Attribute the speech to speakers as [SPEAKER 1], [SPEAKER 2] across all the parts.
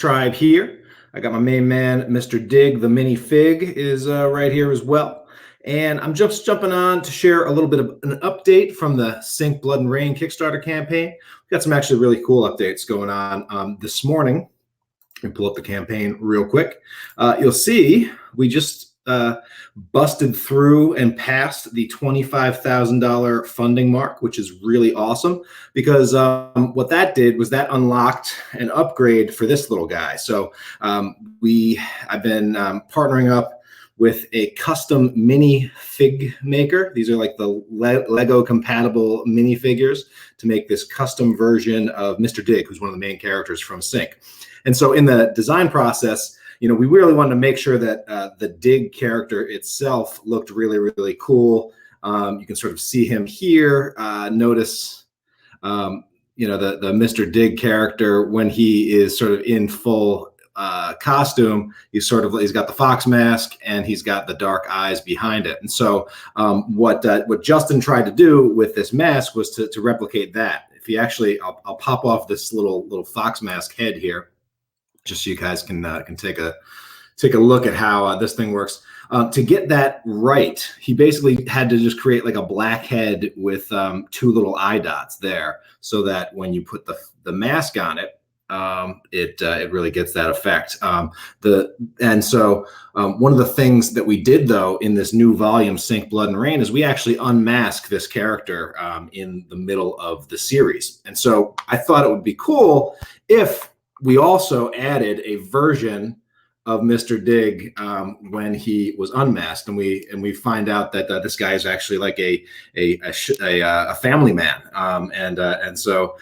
[SPEAKER 1] Tribe here. I got my main man, Mr. Dig, the mini fig, is right here as well. And I'm just jumping on to share a little bit of an update from the Sync Blood and Rain Kickstarter campaign. We've got some actually really cool updates going on this morning. Let me pull up the campaign real quick. You'll see we just busted through and passed the $25,000 funding mark, which is really awesome because what that did was that unlocked an upgrade for this little guy. So I've been partnering up with a custom mini fig maker. These are like the Lego compatible mini figures to make this custom version of Mr. Dig, who's one of the main characters from Sync. And so in the design process, we really wanted to make sure that the Dig character itself looked really, really cool. You can sort of see him here. Notice, the Mr. Dig character when he is sort of in full costume. He's got the fox mask and he's got the dark eyes behind it. And so what Justin tried to do with this mask was to replicate that. If you actually, I'll pop off this little fox mask head here, just so you guys can take a look at how this thing works. To get that right, he basically had to just create like a black head with two little eye dots there, so that when you put the mask on it, it really gets that effect. One of the things that we did though in this new volume, Sync Blood and Rain, is we actually unmask this character in the middle of the series. And so I thought it would be cool if we also added a version of Mr. Dig when he was unmasked, and we find out that this guy is actually like a family man, and so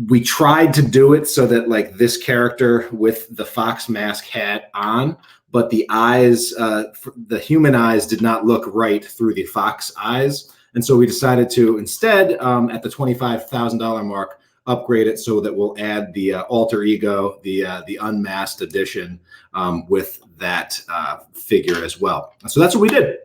[SPEAKER 1] we tried to do it so that like this character with the fox mask hat on, but the eyes, the human eyes, did not look right through the fox eyes, and so we decided to instead at the $25,000 mark, upgrade it so that we'll add the alter ego, the unmasked edition with that figure as well. So that's what we did.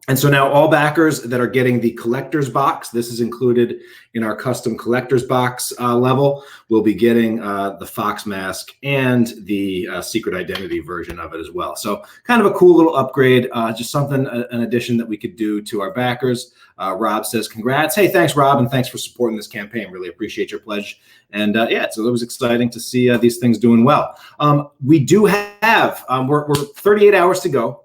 [SPEAKER 1] And so now all backers that are getting the collector's box, this is included in our custom collector's box level, will be getting the fox mask and the secret identity version of it as well. So kind of a cool little upgrade, just something, an addition that we could do to our backers. Rob says, congrats. Hey, thanks, Rob, and thanks for supporting this campaign. Really appreciate your pledge. And yeah, so it was exciting to see these things doing well. We do have, we're 38 hours to go.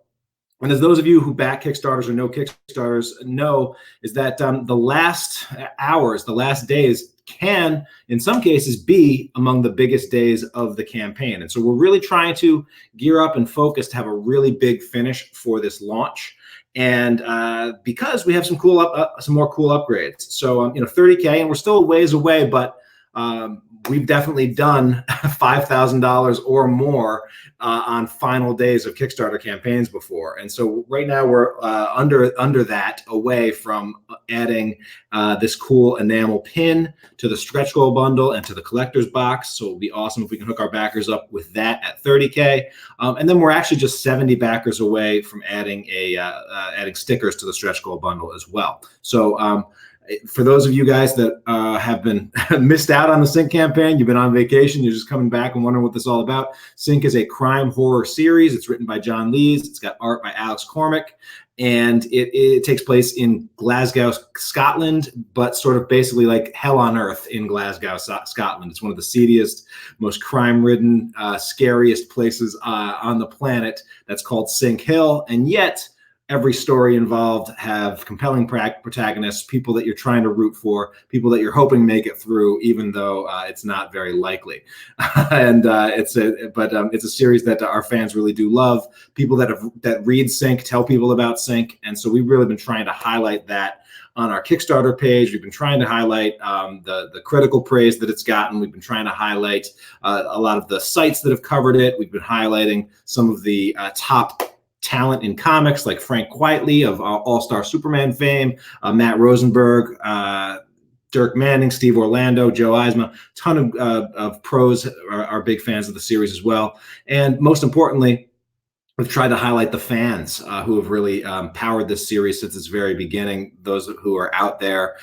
[SPEAKER 1] And as those of you who back Kickstarters or know Kickstarters know, is that the last hours, the last days can, in some cases, be among the biggest days of the campaign. And so we're really trying to gear up and focus to have a really big finish for this launch. And because we have some more cool upgrades. So, 30K, and we're still a ways away, but we've definitely done $5,000 or more on final days of Kickstarter campaigns before. And so right now we're under that, away from adding this cool enamel pin to the stretch goal bundle and to the collector's box. So it'll be awesome if we can hook our backers up with that at 30K. And then we're actually just 70 backers away from adding adding stickers to the stretch goal bundle as well. So for those of you guys that have been missed out on the Sync campaign, you've been on vacation, you're just coming back and wondering what this is all about. Sync is a crime horror series. It's written by John Lees. It's got art by Alex Cormack, and it takes place in Glasgow, Scotland, but sort of basically like hell on earth in Glasgow, Scotland. It's one of the seediest, most crime-ridden, scariest places on the planet. That's called Sync Hill, and yet every story involved have compelling protagonists, people that you're trying to root for, people that you're hoping make it through, even though it's not very likely. And it's a series that our fans really do love. People that read Sync tell people about Sync, and so we've really been trying to highlight that on our Kickstarter page. We've been trying to highlight the critical praise that it's gotten. We've been trying to highlight a lot of the sites that have covered it. We've been highlighting some of the top talent in comics like Frank Quitely of All-Star Superman fame, Matt Rosenberg, Dirk Manning, Steve Orlando, Joe Eisma. Ton of pros are big fans of the series as well. And most importantly, We've tried to highlight the fans who have really powered this series since its very beginning. Those who are out there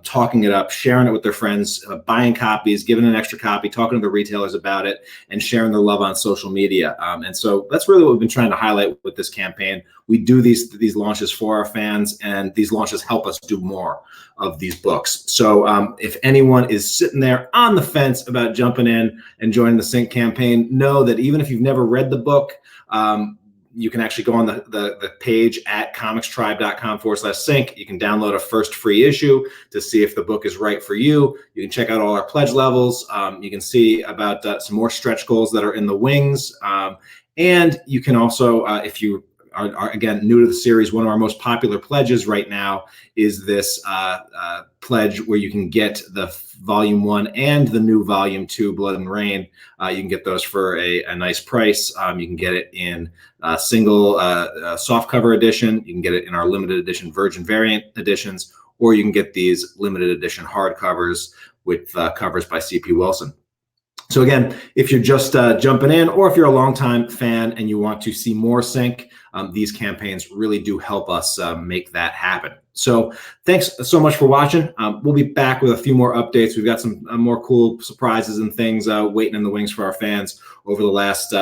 [SPEAKER 1] talking it up, sharing it with their friends, buying copies, giving an extra copy, talking to the retailers about it, and sharing their love on social media. And so that's really what we've been trying to highlight with this campaign. We do these launches for our fans, and these launches help us do more of these books. So if anyone is sitting there on the fence about jumping in and joining the Sync campaign, know that even if you've never read the book, you can actually go on the page at comicstribe.com/sync. You can download a first free issue to see if the book is right for you. You can check out all our pledge levels. You can see about some more stretch goals that are in the wings. And you can also, if you are again new to the series, one of our most popular pledges right now is this pledge where you can get the volume 1 and the new volume 2 Blood and Rain. You can get those for a nice price. You can get it in single softcover edition. You can get it in our limited edition Virgin variant editions, or you can get these limited edition hardcovers with covers by C.P. Wilson. So again, if you're just jumping in, or if you're a longtime fan and you want to see more Sync, these campaigns really do help us make that happen. So thanks so much for watching. We'll be back with a few more updates. We've got some more cool surprises and things waiting in the wings for our fans over the last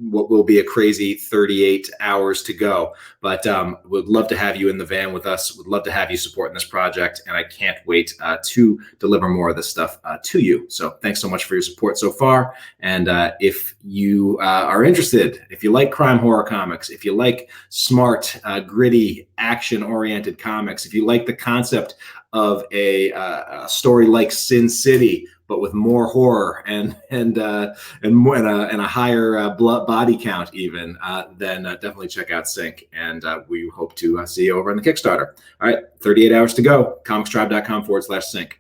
[SPEAKER 1] what will be a crazy 38 hours to go. But we'd love to have you in the van with us. We'd love to have you supporting this project. And I can't wait to deliver more of this stuff to you. So thanks so much for your support so far. And if you are interested, if you like crime horror comics, if you like smart, gritty, action-oriented comics, if you like the concept of a story like Sin City, but with more horror and a higher blood body count even, then definitely check out Sync. And we hope to see you over on the Kickstarter. All right, 38 hours to go. comicstribe.com/sync.